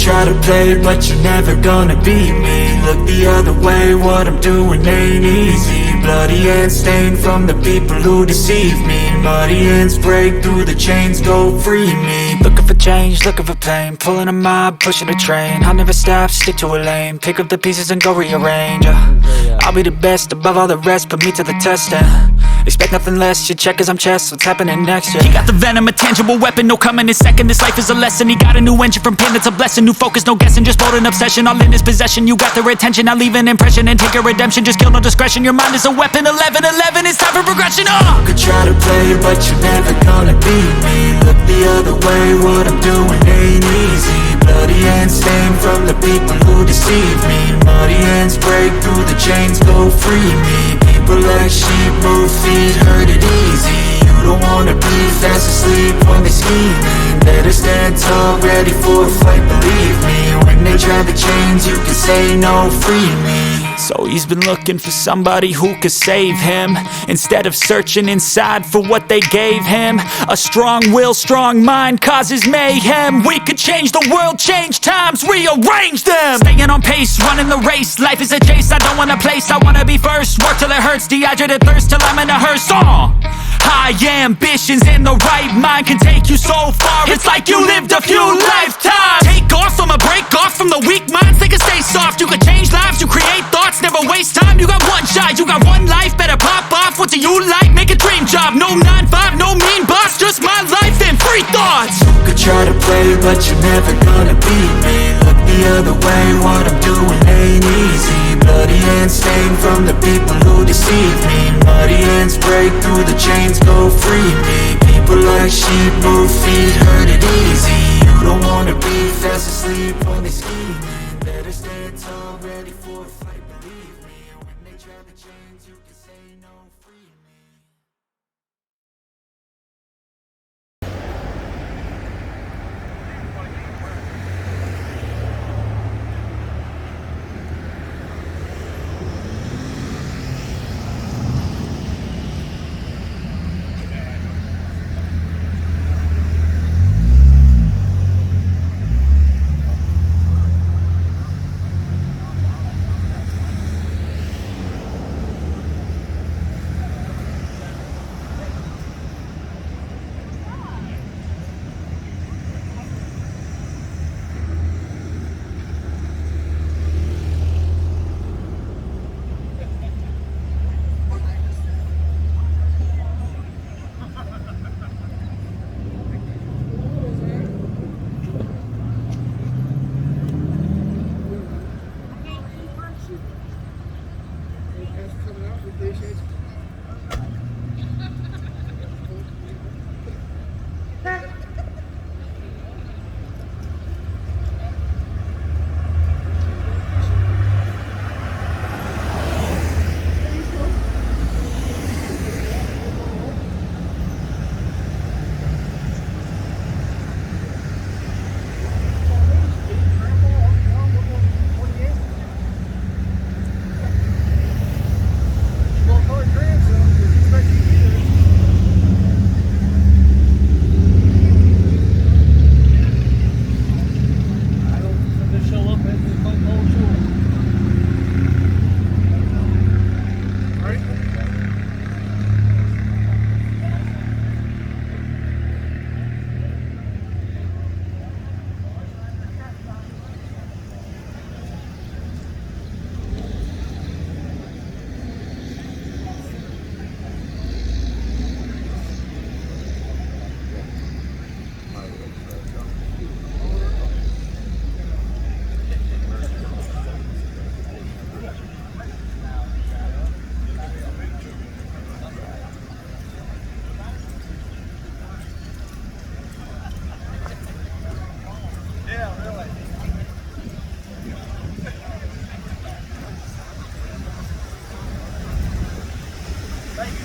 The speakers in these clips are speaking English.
try to play, but you're never gonna beat me. Look the other way, what I'm doing ain't easy. Bloody hands stained from the people who deceive me. Muddy hands break through the chains, go free me. Looking for change, looking for pain, pulling a mob, pushing a train. I'll never stop, stick to a lane, pick up the pieces and go rearrange. I'll be the best above all the rest, put me to the test and expect nothing less. Your check as I'm chess, what's happening next? He got the venom, a tangible weapon, no coming in second. This life is a lesson. He got a new engine from pain, that's a blessing. New focus, no guessing, just bold and obsession. All in his possession, you got their attention. I'll leave an impression and take your redemption. Just kill, no discretion. Your mind is a weapon. 11-11, it's time for progression. You could try to play, but you're never gonna beat me. Look the other way, what I'm doing ain't easy. Bloody hands stained from the people who deceive me. Muddy hands break through the chains, go free me. People like sheep move feet, hurt it easy. You don't wanna be fast asleep when they scheming. Better stand tall, ready for a fight, believe me. When they try the chains, you can say no, free me. So he's been looking for somebody who could save him, instead of searching inside for what they gave him. A strong will, strong mind causes mayhem. We could change the world, change times, rearrange them. Staying on pace, running the race. Life is a chase, I don't want a place. I wanna be first, work till it hurts. Dehydrated thirst till I'm in a hearse. High ambitions and the right mind can take you so far. It's like you lived a few lifetimes. Take off from a break off from the weak minds. They can stay soft. You can change lives, you create thoughts, never waste time. You got one shot, you got one life. Better pop off. What do you like? Make a dream job. No 9-5, no mean boss. Just my life and free thoughts. You could try to play, but you're never gonna beat me. Look the other way, what I'm doing ain't easy. Bloody hands stained from the people who deceive me. Muddy hands break through the chains, go free me. People like sheep move feet, hurt it easy. You don't wanna be fast asleep when they scheming. Better stand tall, ready for a fight, believe me. When they try the chains, you can say no, free me.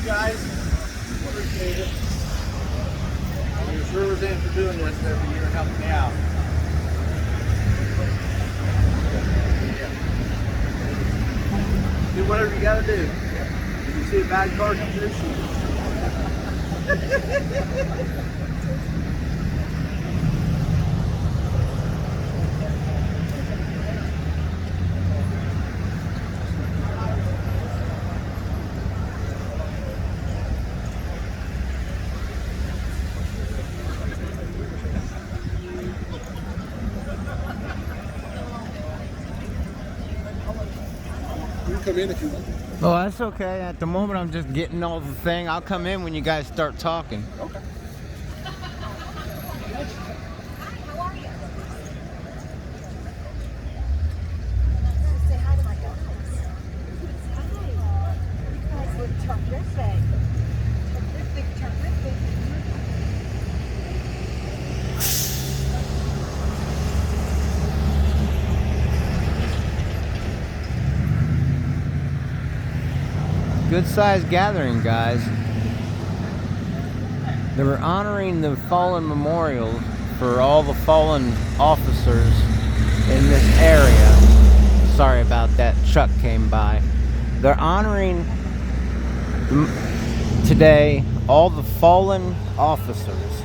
Guys, appreciate it. You're sure in for doing this every year, helping me out. Do whatever you gotta do. If you see a bad car come through, shoot. come in if you want. Oh, that's okay. At the moment, I'm just getting all the thing. I'll come in when you guys start talking. Okay. Say hi to my guys. Hi. You guys look terrific. Terrific. Good sized gathering, guys. They were honoring the fallen memorial for all the fallen officers in this area. Sorry about that, truck came by. They're honoring today all the fallen officers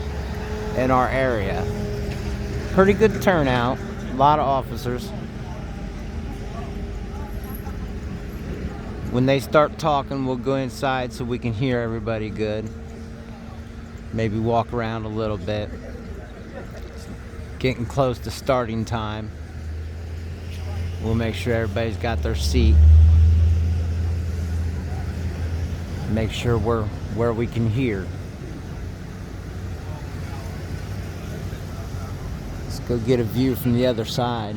in our area. Pretty good turnout, a lot of officers. When they start talking, we'll go inside so we can hear everybody good. Maybe walk around a little bit. It's getting close to starting time. We'll make sure everybody's got their seat. Make sure we're where we can hear. Let's go get a view from the other side.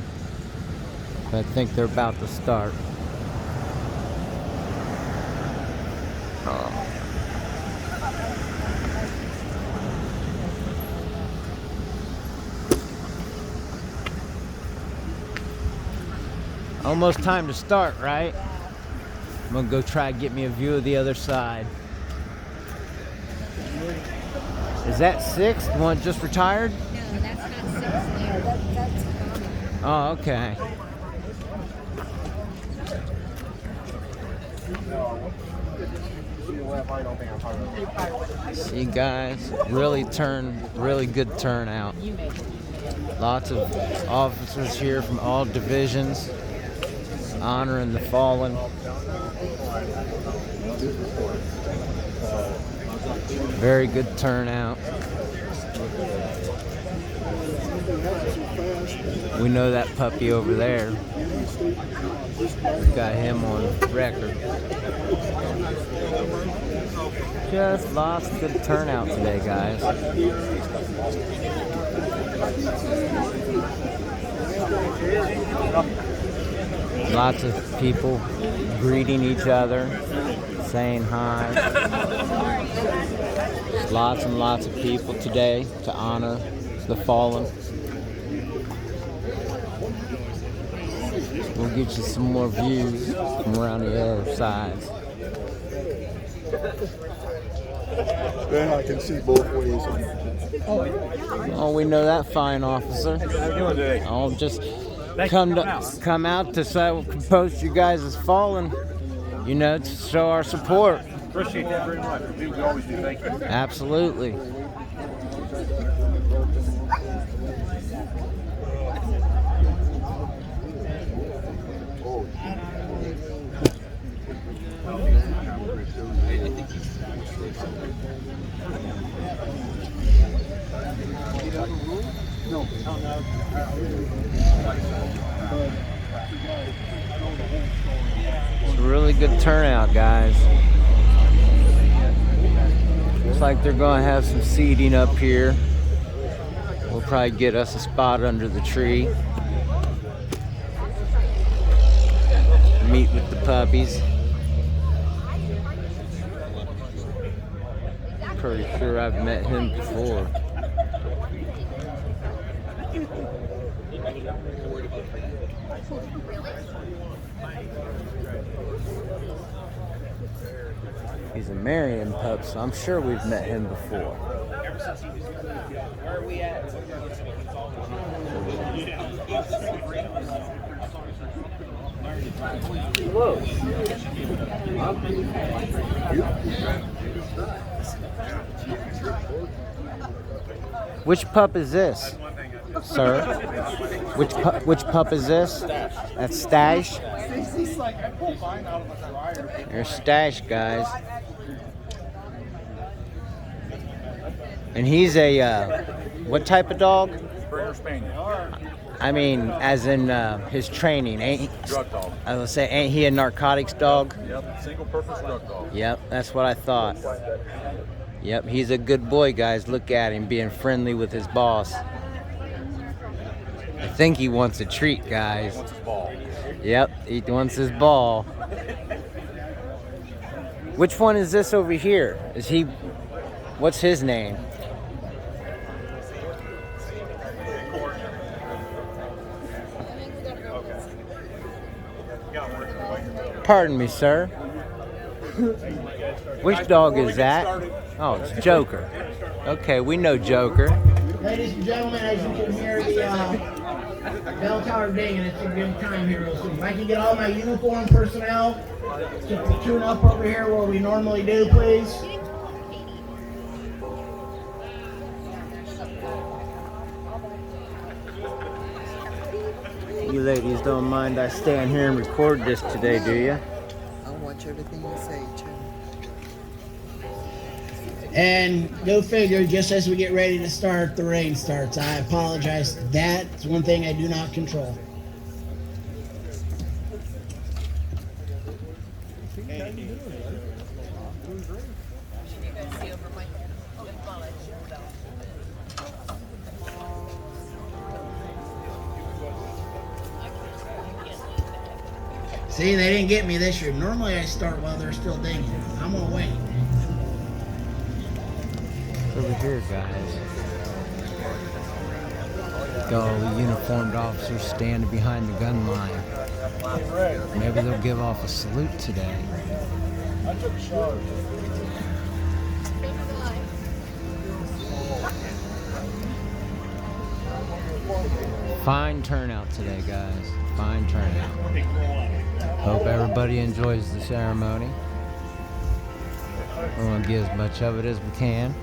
I think they're about to start. Almost time to start, right? I'm gonna go try to get me a view of the other side. Is that Sixth? The one just retired? No, that's not 6 there. That's Oh, okay. See, guys, really good turnout. Lots of officers here from all divisions honoring the fallen. Very good turnout. We know that puppy over there. We've got him on record. Just lots of good turnout today, guys. Lots of people greeting each other, saying hi. Lots and lots of people today to honor the fallen. We'll get you some more views from around the other sides. Then I can see both ways. Oh, we know that fine officer. How you doing today? I'll just come out to post you guys as fallen, you know, to show our support. Appreciate that very much. We always do. Thank you. Absolutely. It's a really good turnout, guys. Looks like they're going to have some seating up here. We'll probably get us a spot under the tree. Meet with the puppies. Pretty sure I've met him before. He's a Marion pup, so I'm sure we've met him before. Where are we at? Hello. Which pup is this, sir? Which pup is this? That's Stash. There's Stash, guys. And he's a what type of dog? Springer Spaniel. I mean, as in his training, ain't he? Drug dog. I was say, ain't he a narcotics dog? Yep, single purpose drug dog. Yep, that's what I thought. Yep, he's a good boy, guys. Look at him being friendly with his boss. I think he wants a treat, guys. Wants his ball. Yep, he wants his ball. Which one is this over here? Is he... What's his name? Pardon me, sir. Which dog is that? Oh, it's Joker. Okay, we know Joker. Ladies and gentlemen, as you can hear the bell tower ding, and it's a good time here real soon. If I can get all my uniform personnel to tune up over here where we normally do, please. You ladies don't mind I stand here and record this today, do you? I watch everything you say, Jim. And go figure, just as we get ready to start, the rain starts. I apologize. That's one thing I do not control. See, they didn't get me this year. Normally I start while they're still dinging. I'm gonna wait. Over here, guys. Got all the uniformed officers standing behind the gun line. Maybe they'll give off a salute today. Fine turnout today, guys. Fine turnout. Hope everybody enjoys the ceremony. We want to get as much of it as we can.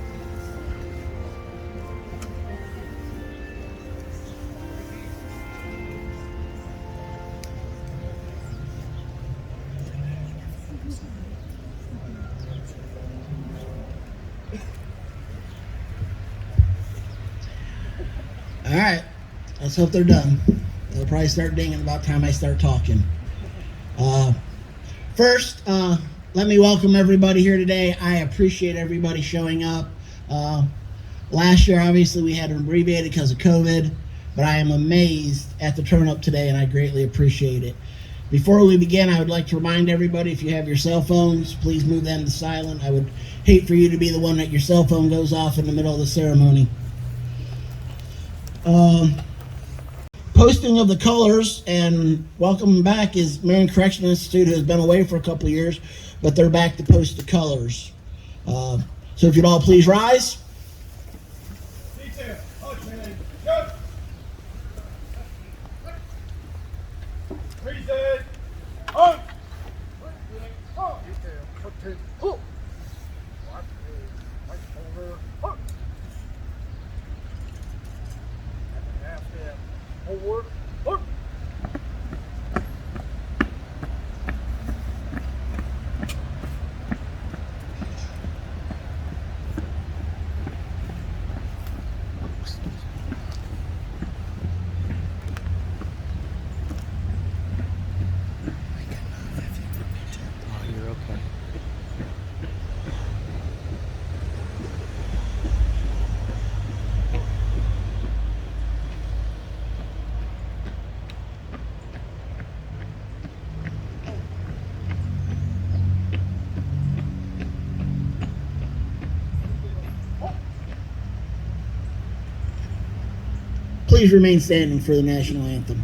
All right, let's hope they're done. They'll probably start dinging about the time I start talking. First, let me welcome everybody here today. I appreciate everybody showing up. Last year, obviously, we had it abbreviated because of COVID, but I am amazed at the turn up today, and I greatly appreciate it. Before we begin, I would like to remind everybody, if you have your cell phones, please move them to silent. I would hate for you to be the one that your cell phone goes off in the middle of the ceremony. Posting of the colors and welcome back is Marion Correctional Institute, who has been away for a couple of years, but they're back to post the colors. So if you'd all please rise. Oh, you're okay. Please remain standing for the national anthem.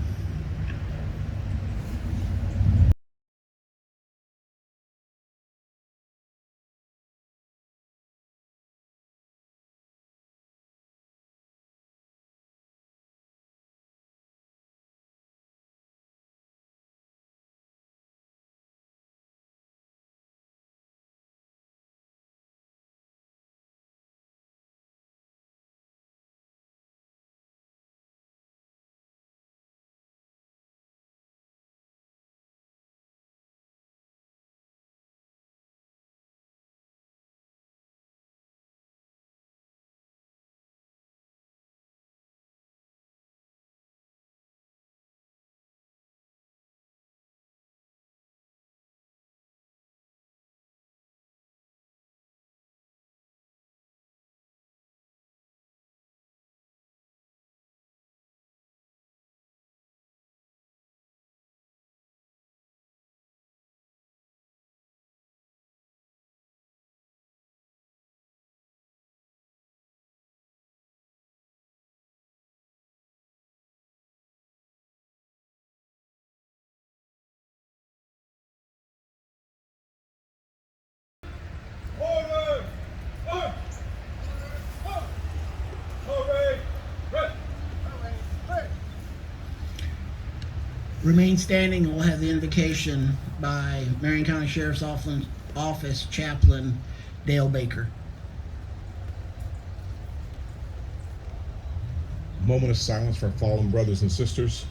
Remain standing, and we'll have the invocation by Marion County Sheriff's Office Chaplain Dale Baker. Moment of silence for our fallen brothers and sisters.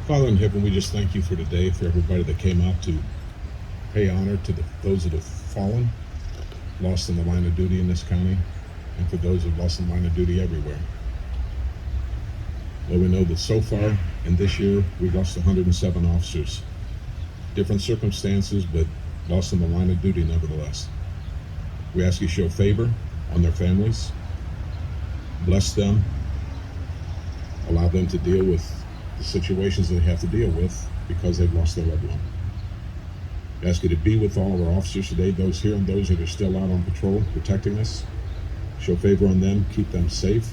Father in heaven, we just thank you for today, for everybody that came out to pay honor to those that have fallen, lost in the line of duty in this county, and for those who have lost in the line of duty everywhere. Lord, we know that so far in this year, we've lost 107 officers. Different circumstances, but lost in the line of duty nevertheless. We ask you to show favor on their families, bless them, allow them to deal with the situations they have to deal with because they've lost their loved one. We ask you to be with all of our officers today, those here and those that are still out on patrol protecting us. Show favor on them, keep them safe.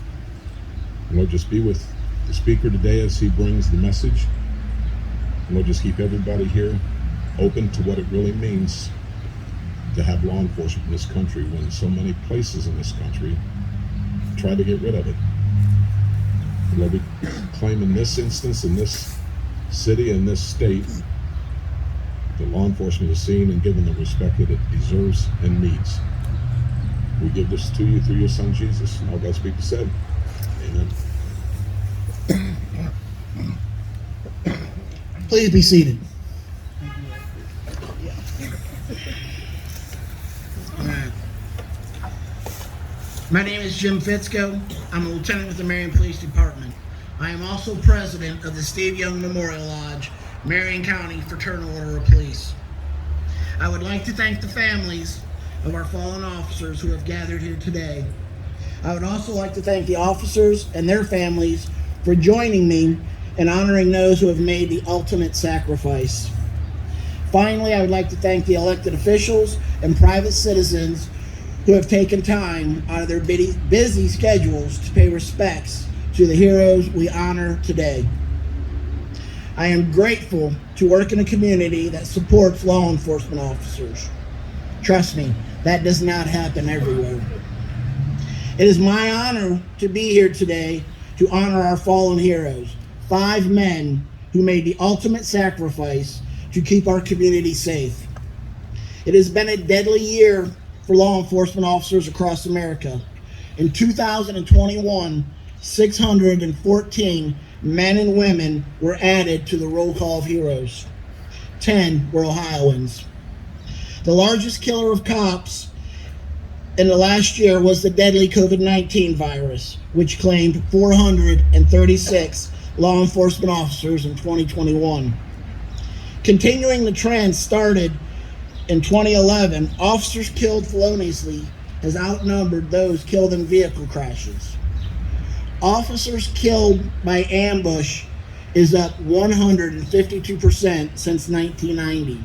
And Lord, just be with the speaker today as he brings the message. And Lord, just keep everybody here open to what it really means to have law enforcement in this country when so many places in this country try to get rid of it. Lord, we claim in this instance, in this city, in this state, that law enforcement is seen and given the respect that it deserves and needs. We give this to you through your Son, Jesus. And all God's people said, amen. Please be seated. All right. My name is Jim Fitzko. I'm a lieutenant with the Marion Police Department. I am also president of the Steve Young Memorial Lodge, Marion County Fraternal Order of Police. I would like to thank the families of our fallen officers who have gathered here today. I would also like to thank the officers and their families for joining me in honoring those who have made the ultimate sacrifice. Finally, I would like to thank the elected officials and private citizens who have taken time out of their busy schedules to pay respects to the heroes we honor today. I am grateful to work in a community that supports law enforcement officers. Trust me, that does not happen everywhere. It is my honor to be here today to honor our fallen heroes, 5 men who made the ultimate sacrifice to keep our community safe. It has been a deadly year for law enforcement officers across America. In 2021, 614 men and women were added to the roll call of heroes. 10 were Ohioans. The largest killer of cops in the last year was the deadly COVID-19 virus, which claimed 436 law enforcement officers in 2021. Continuing the trend started in 2011, officers killed feloniously has outnumbered those killed in vehicle crashes. Officers killed by ambush is up 152% since 1990.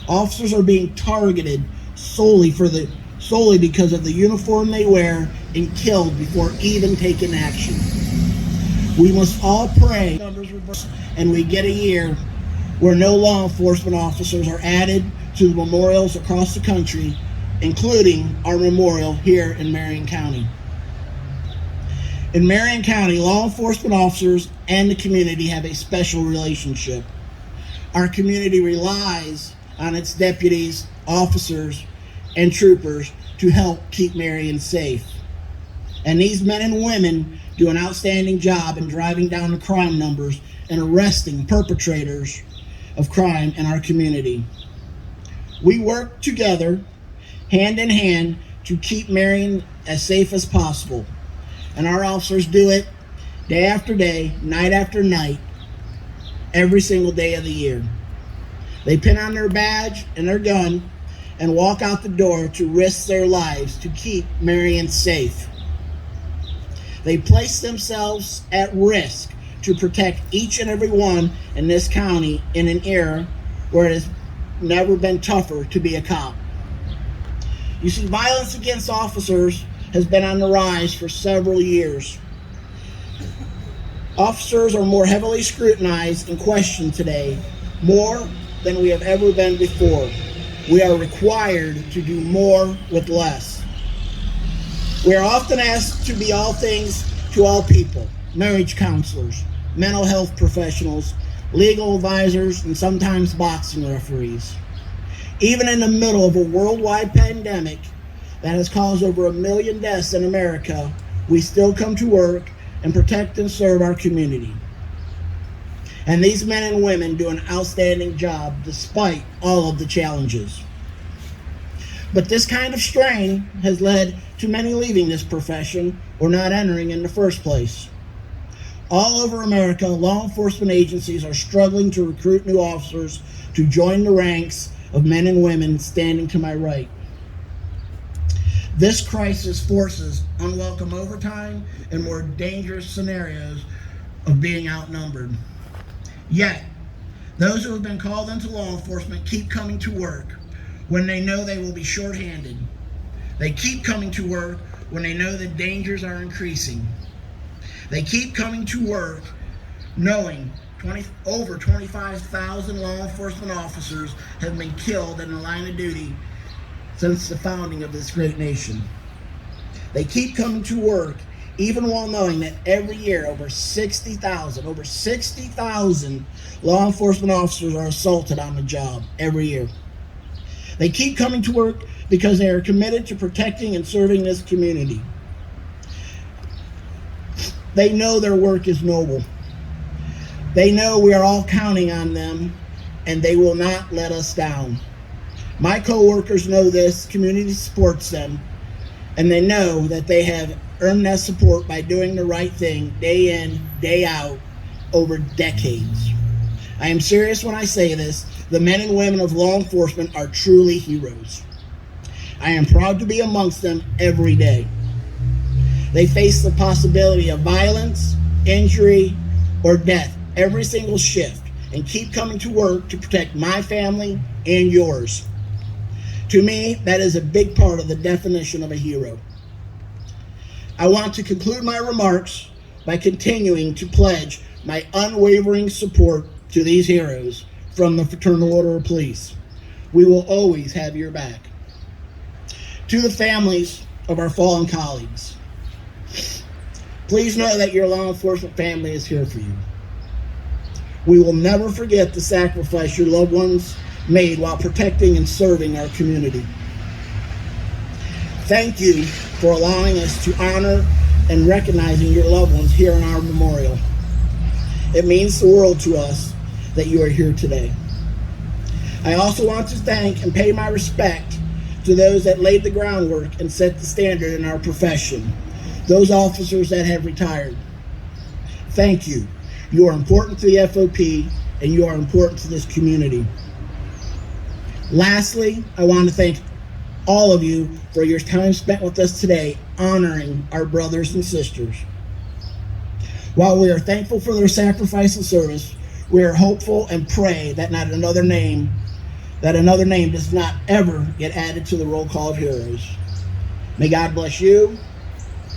Officers are being targeted solely because of the uniform they wear and killed before even taking action. We must all pray numbers reverse and we get a year where no law enforcement officers are added to the memorials across the country, including our memorial here in Marion County. In Marion County, law enforcement officers and the community have a special relationship. Our community relies on its deputies, officers, and troopers to help keep Marion safe. And these men and women do an outstanding job in driving down the crime numbers and arresting perpetrators of crime in our community. We work together, hand in hand, to keep Marion as safe as possible. And our officers do it day after day, night after night, every single day of the year. They pin on their badge and their gun and walk out the door to risk their lives to keep Marion safe. They place themselves at risk to protect each and every one in this county in an era where it has never been tougher to be a cop. You see, violence against officers has been on the rise for several years. Officers are more heavily scrutinized and questioned today, more than we have ever been before. We are required to do more with less. We are often asked to be all things to all people: marriage counselors, mental health professionals, legal advisors, and sometimes boxing referees. Even in the middle of a worldwide pandemic that has caused over 1 million deaths in America, we still come to work and protect and serve our community. And these men and women do an outstanding job despite all of the challenges. But this kind of strain has led to many leaving this profession or not entering in the first place. All over America, law enforcement agencies are struggling to recruit new officers to join the ranks of men and women standing to my right. This crisis forces unwelcome overtime and more dangerous scenarios of being outnumbered. Yet, those who have been called into law enforcement keep coming to work when they know they will be shorthanded. They keep coming to work when they know the dangers are increasing. They keep coming to work knowing over 25,000 law enforcement officers have been killed in the line of duty since the founding of this great nation. They keep coming to work even while knowing that every year over 60,000 law enforcement officers are assaulted on the job every year. They keep coming to work because they are committed to protecting and serving this community. They know their work is noble. They know we are all counting on them, and they will not let us down. My co-workers know this community supports them, and they know that they have earned that support by doing the right thing day in, day out, over decades. I am serious when I say this. The men and women of law enforcement are truly heroes. I am proud to be amongst them every day. They face the possibility of violence, injury, or death every single shift and keep coming to work to protect my family and yours. To me, that is a big part of the definition of a hero. I want to conclude my remarks by continuing to pledge my unwavering support to these heroes from the Fraternal Order of Police. We will always have your back. To the families of our fallen colleagues, please know that your law enforcement family is here for you. We will never forget the sacrifice your loved ones made while protecting and serving our community. Thank you for allowing us to honor and recognizing your loved ones here in our memorial. It means the world to us that you are here today. I also want to thank and pay my respect to those that laid the groundwork and set the standard in our profession, those officers that have retired. Thank you. You are important to the FOP, and you are important to this community. Lastly, I want to thank all of you for your time spent with us today, honoring our brothers and sisters. While we are thankful for their sacrifice and service, we are hopeful and pray that another name does not ever get added to the roll call of heroes. May God bless you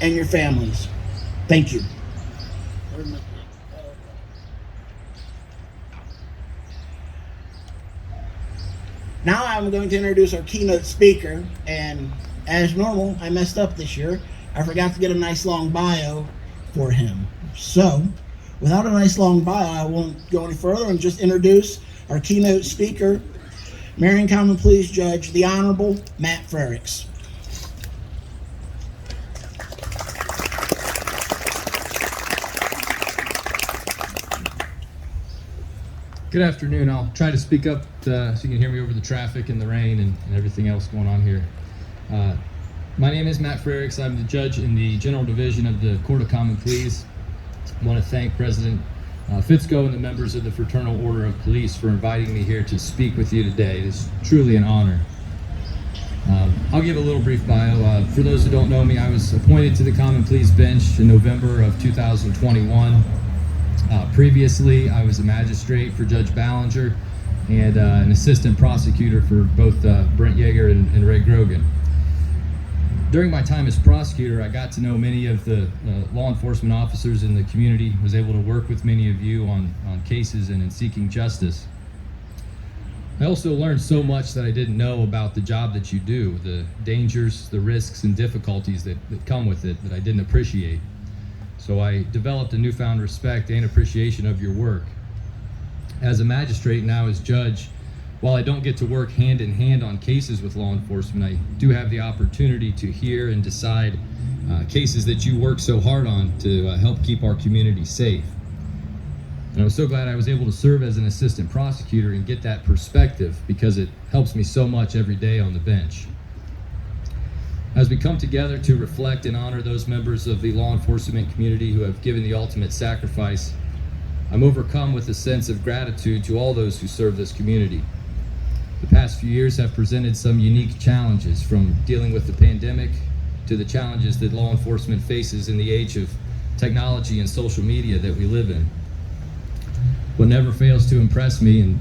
and your families. Thank you. Now I'm going to introduce our keynote speaker, and as normal, I messed up this year. I forgot to get a nice long bio for him. So, without a nice long bio, I won't go any further and just introduce our keynote speaker, Marion County Police Judge, the Honorable Matt Frericks. Good afternoon. I'll try to speak up so you can hear me over the traffic and the rain and everything else going on here. My name is Matt Frericks. I'm the judge in the General Division of the Court of Common Pleas. I want to thank President Fitzko and the members of the Fraternal Order of Police for inviting me here to speak with you today. It is truly an honor. I'll give a little brief bio. For those who don't know me, I was appointed to the Common Pleas bench in November of 2021. Previously, I was a magistrate for Judge Ballinger and an assistant prosecutor for both Brent Yeager and Ray Grogan. During my time as prosecutor, I got to know many of the law enforcement officers in the community, was able to work with many of you on cases and in seeking justice. I also learned so much that I didn't know about the job that you do, the dangers, the risks, and difficulties that come with it that I didn't appreciate. So I developed a newfound respect and appreciation of your work. As a magistrate, now as judge, while I don't get to work hand in hand on cases with law enforcement, I do have the opportunity to hear and decide cases that you work so hard on to help keep our community safe. And I'm so glad I was able to serve as an assistant prosecutor and get that perspective, because it helps me so much every day on the bench. As we come together to reflect and honor those members of the law enforcement community who have given the ultimate sacrifice, I'm overcome with a sense of gratitude to all those who serve this community. The past few years have presented some unique challenges, from dealing with the pandemic to the challenges that law enforcement faces in the age of technology and social media that we live in. What never fails to impress me, and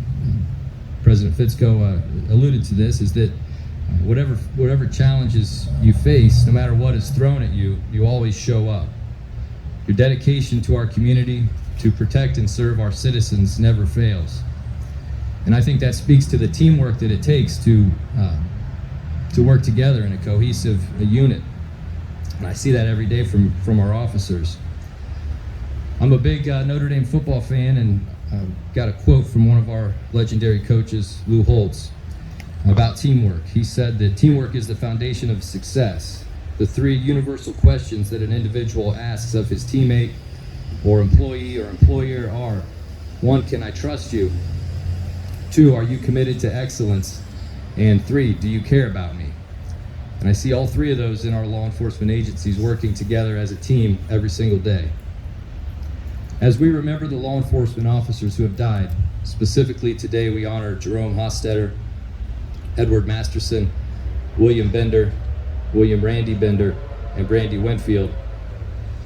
President Fitzko alluded to this, is that whatever challenges you face, no matter what is thrown at you, you always show up. Your dedication to our community, to protect and serve our citizens, never fails. And I think that speaks to the teamwork that it takes to work together in a cohesive unit. And I see that every day from our officers. I'm a big Notre Dame football fan, and got a quote from one of our legendary coaches, Lou Holtz, about teamwork. He said that teamwork is the foundation of success. The three universal questions that an individual asks of his teammate or employee or employer are: 1, can I trust you? 2, are you committed to excellence? And 3, do you care about me? And I see all three of those in our law enforcement agencies working together as a team every single day. As we remember the law enforcement officers who have died, specifically today we honor Jerome Hostetter, Edward Masterson, William Bender, William Randy Bender, and Brandy Winfield.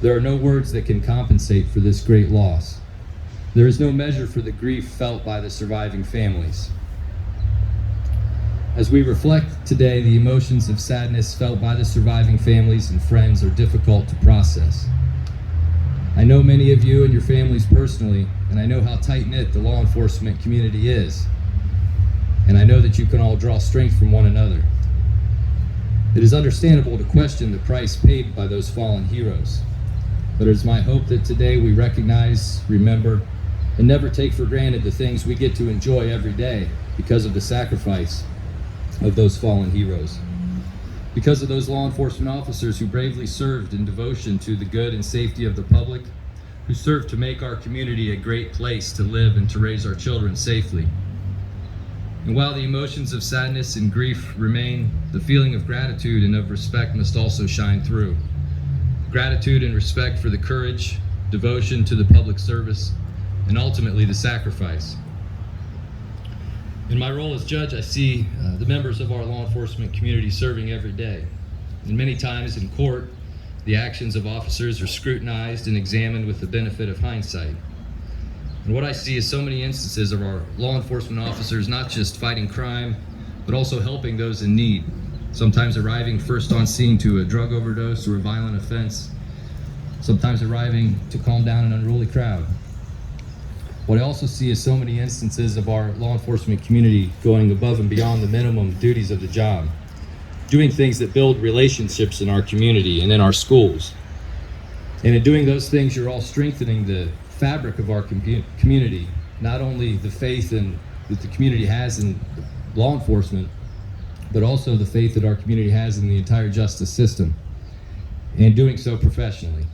There are no words that can compensate for this great loss. There is no measure for the grief felt by the surviving families. As we reflect today, the emotions of sadness felt by the surviving families and friends are difficult to process. I know many of you and your families personally, and I know how tight-knit the law enforcement community is. And I know that you can all draw strength from one another. It is understandable to question the price paid by those fallen heroes. But it is my hope that today we recognize, remember, and never take for granted the things we get to enjoy every day because of the sacrifice of those fallen heroes. Because of those law enforcement officers who bravely served in devotion to the good and safety of the public, who served to make our community a great place to live and to raise our children safely. And while the emotions of sadness and grief remain, the feeling of gratitude and of respect must also shine through. Gratitude and respect for the courage, devotion to the public service, and ultimately the sacrifice. In my role as judge, I see the members of our law enforcement community serving every day. And many times in court, the actions of officers are scrutinized and examined with the benefit of hindsight. And what I see is so many instances of our law enforcement officers not just fighting crime, but also helping those in need, sometimes arriving first on scene to a drug overdose or a violent offense, sometimes arriving to calm down an unruly crowd. What I also see is so many instances of our law enforcement community going above and beyond the minimum duties of the job, doing things that build relationships in our community and in our schools. And in doing those things, you're all strengthening the fabric of our community, not only the faith that the community has in law enforcement, but also the faith that our community has in the entire justice system, and doing so professionally.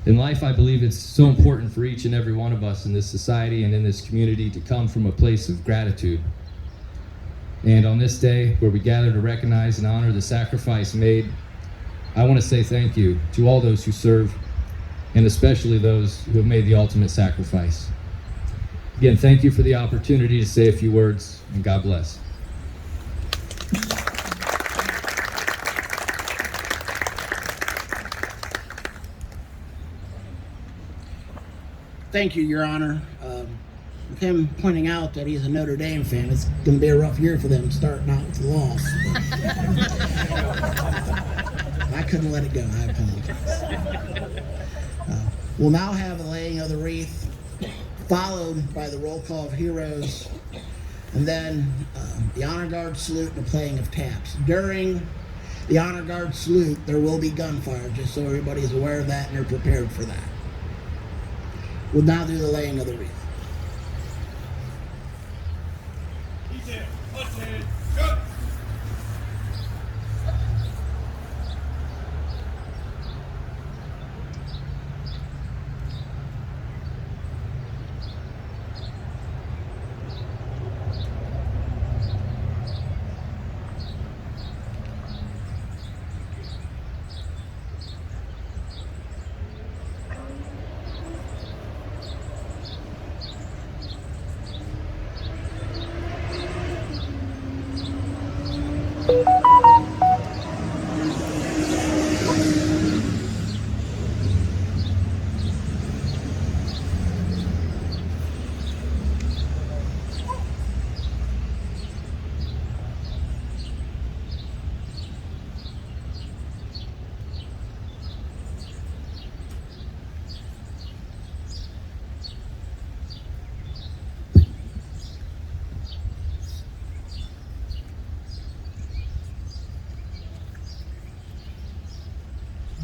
In life, I believe it's so important for each and every one of us in this society and in this community to come from a place of gratitude. And on this day, where we gather to recognize and honor the sacrifice made, I want to say thank you to all those who serve, and especially those who have made the ultimate sacrifice. Again, thank you for the opportunity to say a few words, and God bless. Thank you, Your Honor. with him pointing out that he's a Notre Dame fan, it's going to be a rough year for them starting out with a loss. I couldn't let it go. I apologize. We'll now have the laying of the wreath, followed by the roll call of heroes, and then the honor guard salute and the playing of taps. During the honor guard salute, there will be gunfire, just so everybody is aware of that and they're prepared for that. We'll now do the laying of the wreath.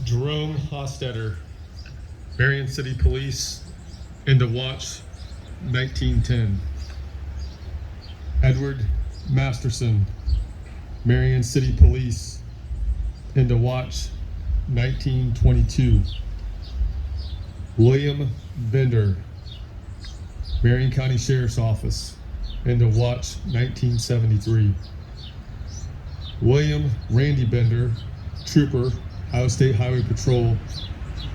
Jerome Hostetter, Marion City Police, into Watch 1910. Edward Masterson, Marion City Police, into Watch 1922. William Bender, Marion County Sheriff's Office, into Watch 1973. William Randy Bender, Trooper, Iowa State Highway Patrol,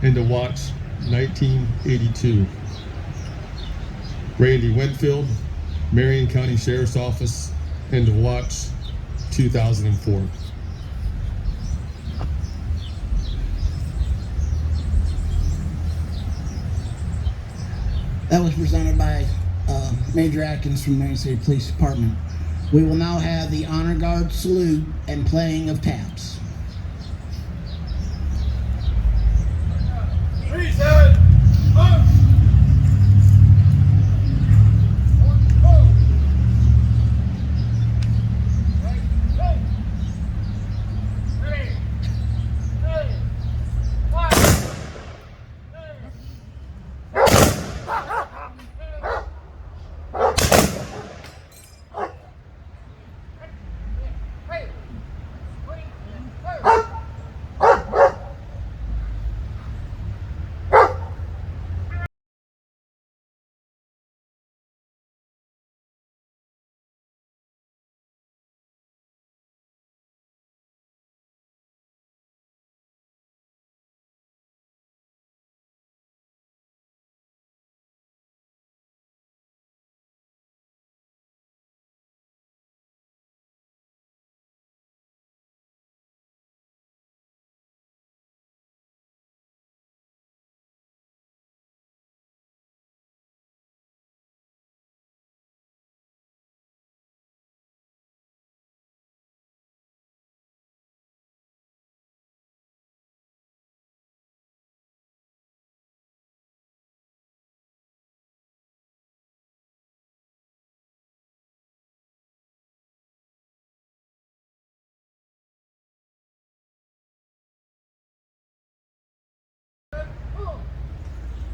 into Watch 1982. Randy Winfield, Marion County Sheriff's Office, into Watch 2004. That was presented by Major Atkins from Marion City Police Department. We will now have the honor guard salute and playing of taps.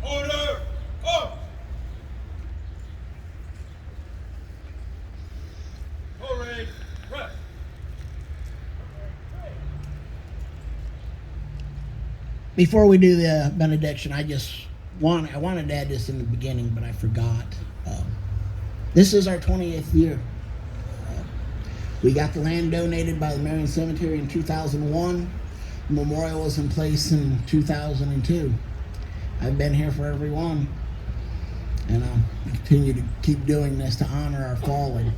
Order! Up! Parade, rest! Before we do the benediction, I wanted to add this in the beginning, but I forgot. This is our 20th year. We got the land donated by the Marion Cemetery in 2001. The memorial was in place in 2002. I've been here for every one, and I'll continue to keep doing this to honor our fallen.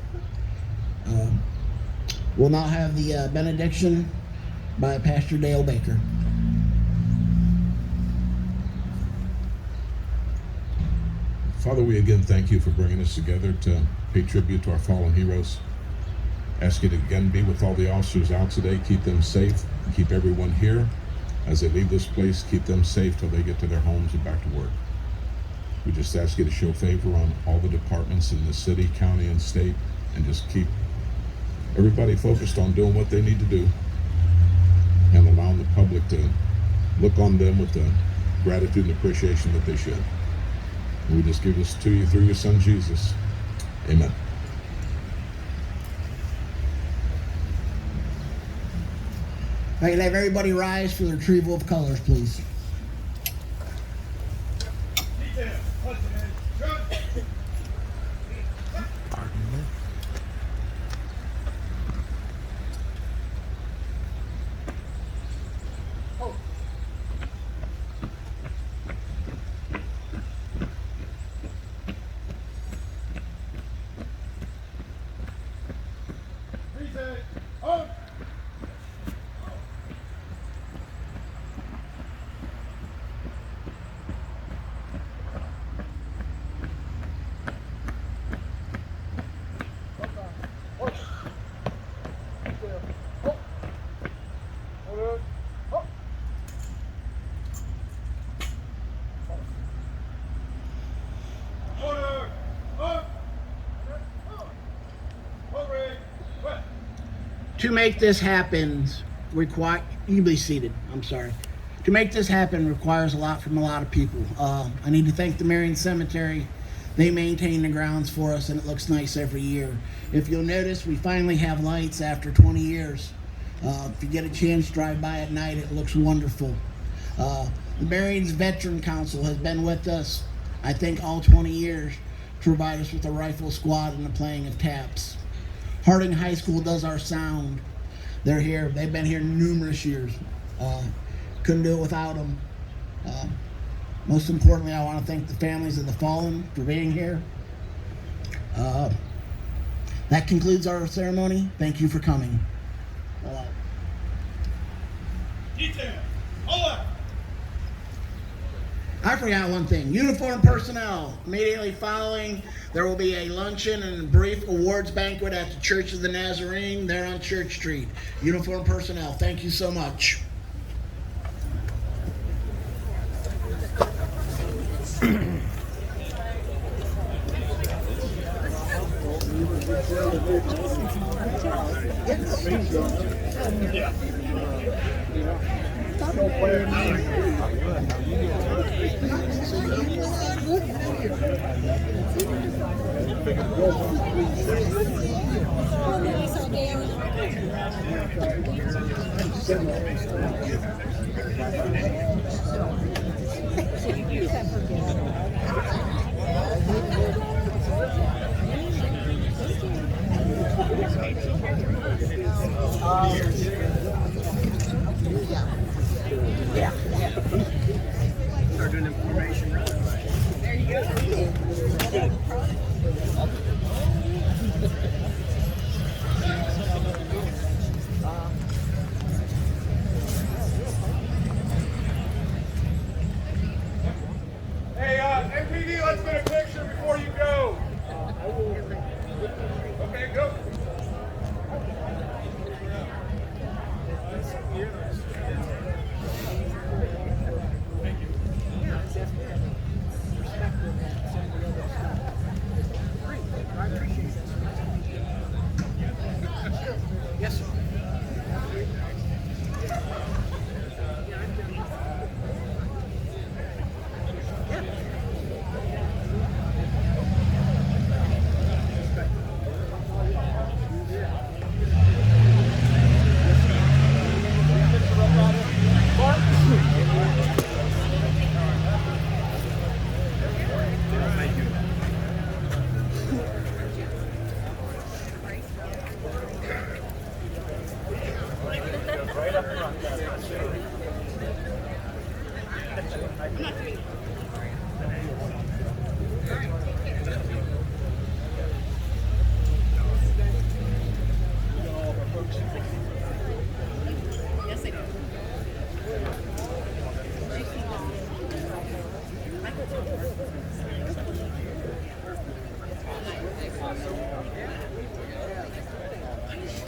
We'll now have the benediction by Pastor Dale Baker. Father, we again thank you for bringing us together to pay tribute to our fallen heroes. Ask you to again be with all the officers out today, keep them safe, keep everyone here. As they leave this place, keep them safe till they get to their homes and back to work. We just ask you to show favor on all the departments in the city, county, and state, and just keep everybody focused on doing what they need to do and allowing the public to look on them with the gratitude and appreciation that they should. And we just give this to you through your son, Jesus. Amen. If I could have everybody rise for the retrieval of colors, please. To make this happen, you be seated. I'm sorry. To make this happen requires a lot from a lot of people. I need to thank the Marion Cemetery. They maintain the grounds for us, and it looks nice every year. If you'll notice, we finally have lights after 20 years. If you get a chance to drive by at night, it looks wonderful. The Marion's Veteran Council has been with us, I think, all 20 years to provide us with a rifle squad and the playing of taps. Harding High School does our sound. They're here. They've been here numerous years. Couldn't do it without them. Most importantly, I want to thank the families of the fallen for being here. That concludes our ceremony. Thank you for coming. I forgot one thing. Uniformed personnel. Immediately following, there will be a luncheon and a brief awards banquet at the Church of the Nazarene there on Church Street. Uniformed personnel, thank you so much. Start doing information run. There you go.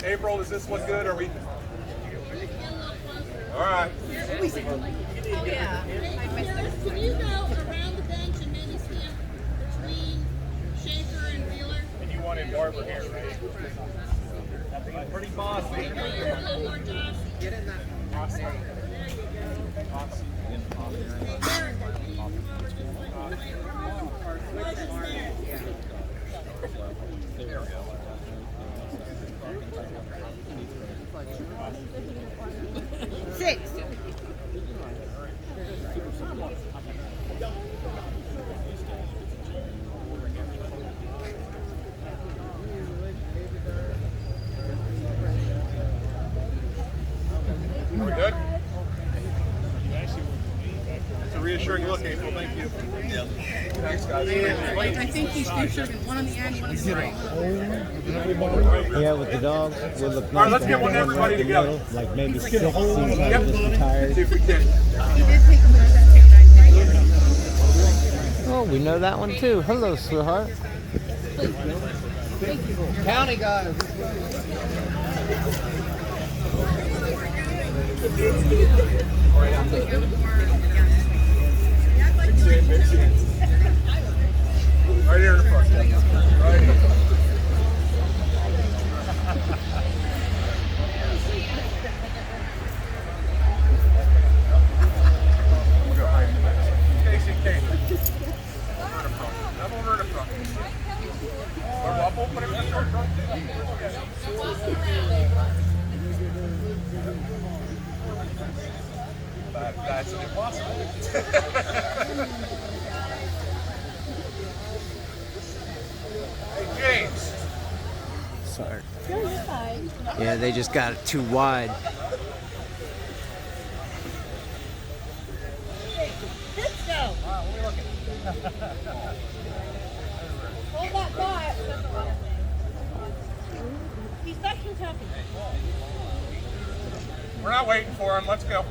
April, does this look good? Are we? All right. Oh, yeah. Can you go around the bench and maybe stand between Schaefer and Wheeler? And you wanted Barber here, right? Pretty bossy. A little more Josh. Get in that. Bossy. There you go. Bossy. Six. Are we good? It's a reassuring look, April. Thank you. Thanks, guys. I think he's shooting one on the end, one on the right. Yeah, with the dogs, it would look All right, nice let's to get have one one everybody right in the together. middle. Like maybe 6 seems like just retired. See if we can. He did take him to that canine. Oh, we know that one too. Hello, sweetheart. County guys. Right here in the front. Right here. We'll go hide in the back. Casey, Casey. Come over in the front. I'll open it in the front. That's impossible. Hey, James. Sorry. Yeah, they just got it too wide. Disco. Hold that thought. He's back Kentucky. We're not waiting for him. Let's go.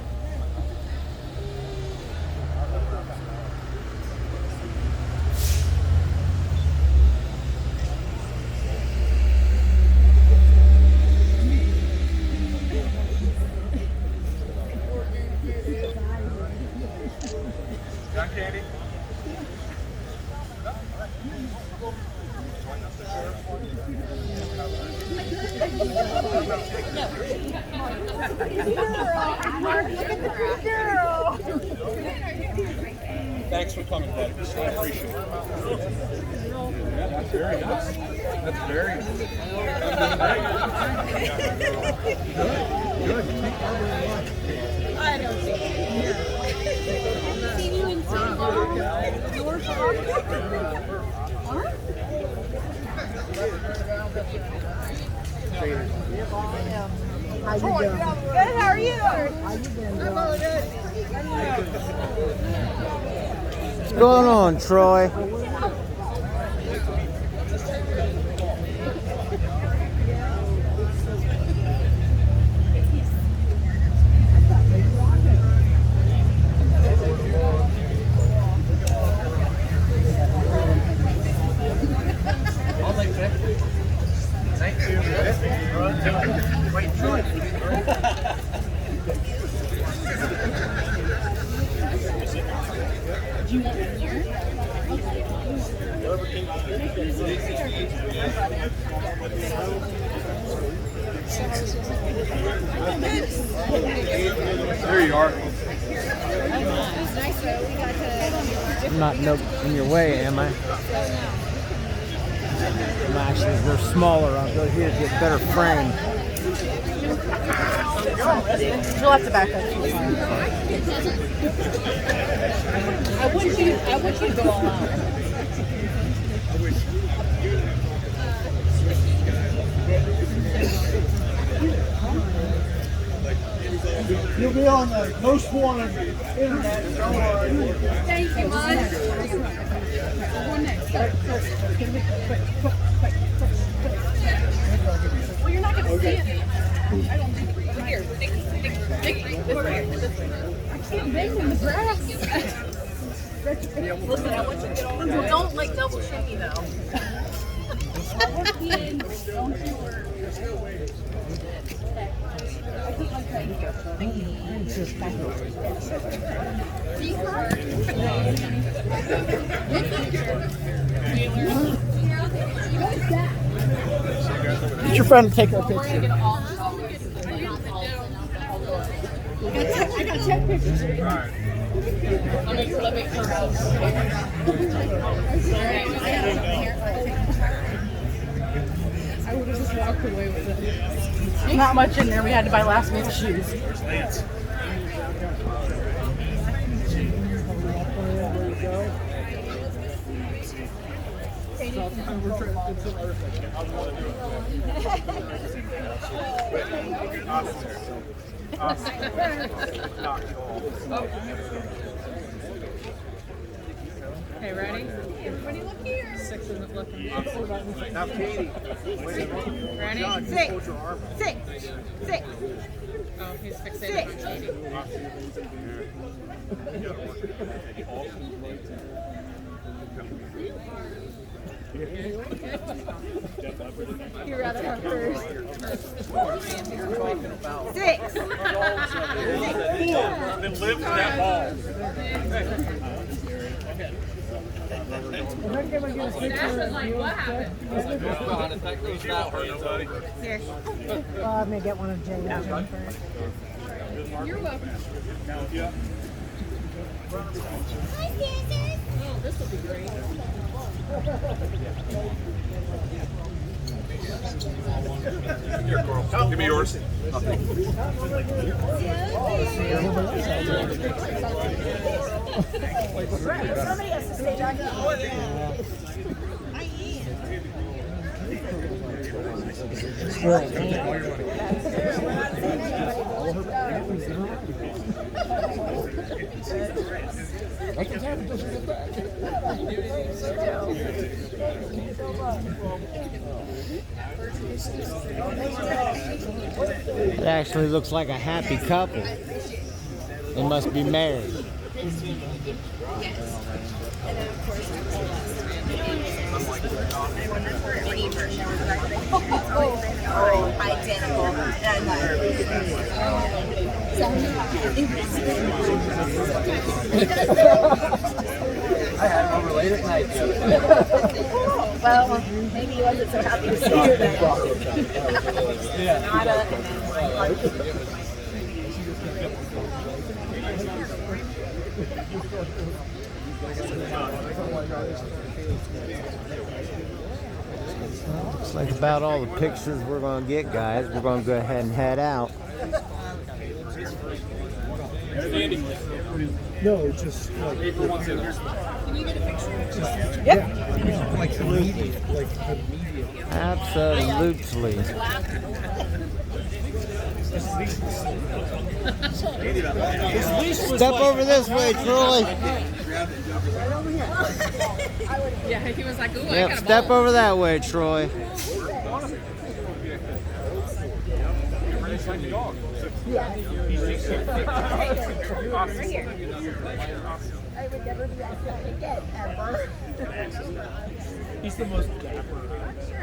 John Candy. Thanks for coming, buddy. I appreciate it. Yeah, that's very nice. That's very nice. Good. I don't see it. Seen you in St. How you doing? Good, how are you? How you doing? I'm all good. What's going on, Troy? Thank you. Wait, Troy. Do you want one here? There you are. It was nice though. We got to. I'm not in your way, am I? I'm actually, they're smaller. I'll go here to get better frame. You'll have to back up. I want you to go all out. You'll be on the most wanted internet. Thank you, Mud. Well, you're not going to see it. I don't think. Here, Nikki, this way. I can't bang in the grass. Listen, I want you to get all. Don't like double shimmy though. Get your friend to take our picture. I got 10 pictures. Let me I would have just walked away with it. Not much in there. We had to buy last minute shoes. Where's Lance? Okay, ready? Everybody look here. 6 isn't looking. Now, Katie. Ready? John, just hold your arm up. 6. Oh, he's fixated on Katie. You'd rather have hers. 6. Then live with that ball. Dash was like, what happened? Here. I'm going to get one of Jay and Jennifer. You're welcome. Hi, sisters. Oh, this will be great. Here, Carl. Give me yours. Somebody has to stay back It actually looks like a happy couple. They must be married. identical. I had him over late at night. Well, maybe he wasn't so happy to see you then. Nada, and then Looks like about all the pictures we're going to get, guys. We're going to go ahead and head out. No, just like. Can you get a picture? Yeah. Like immediate. Like immediate. Absolutely. Step over this way, Troy. Yeah, he was like, ooh, I Yep, got a step ball. over that way, Troy. I would never be asked that again, ever. He's the most dapper.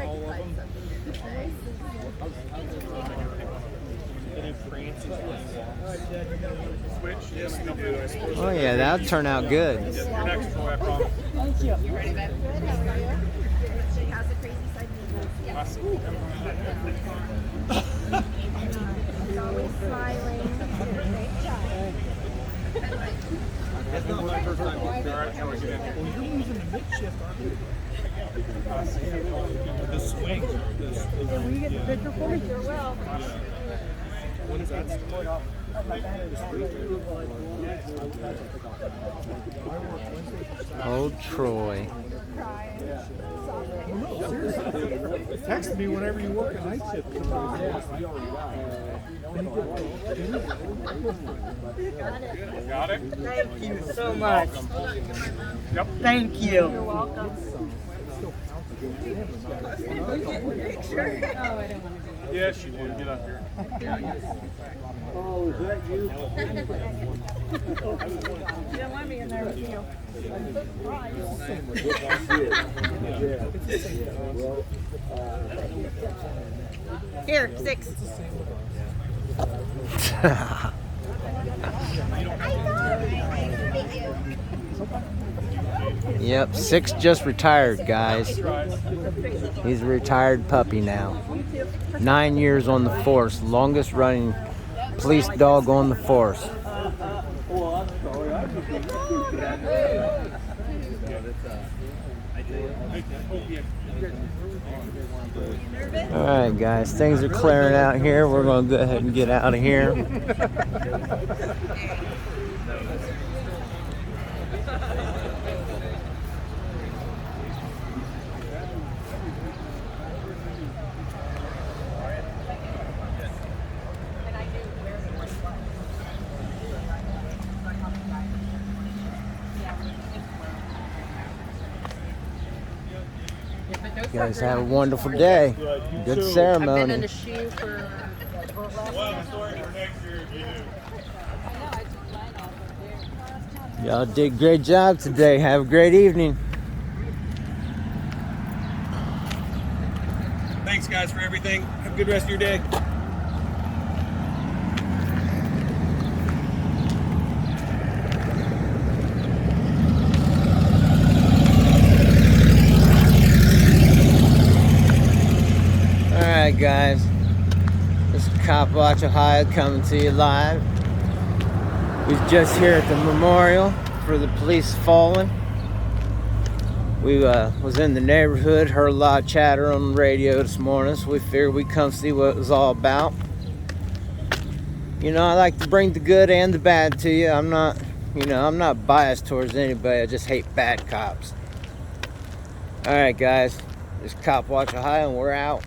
All of them. Switch? Yes, we do. I suppose. Oh yeah, that'll turn out good. You're next, Troy, I promise. Thank you. You ready, babe? Good, how are you? She has a crazy side to me. She's always smiling. Great job. That's not my first time. All right, how are you? Well, you're moving the mid shift, aren't you? The swing. Will you get the picture for me? Sure will. When is that? Old Troy. Text me whenever you work a night shift. Got it? Thank you so much. Yep. Thank you. You're welcome. Yes, you do. Get up here. Oh, is that you? You don't want me in there with you. Here, 6. Yep, 6 just retired, guys. He's a retired puppy now. 9 years on the force, longest running police dog on the force. Alright guys, things are clearing out here. We're going to go ahead and get out of here. You guys have a wonderful day. Good ceremony. I've been in a shoe for Y'all did a great job today. Have a great evening. Thanks, guys, for everything. Have a good rest of your day. Alright guys, this is Cop Watch Ohio coming to you live. We're just here at the memorial for the police fallen. We was in the neighborhood, heard a lot of chatter on the radio this morning, so we figured we'd come see what it was all about. You know, I like to bring the good and the bad to you. I'm not biased towards anybody, I just hate bad cops. Alright guys, this is Cop Watch Ohio and we're out.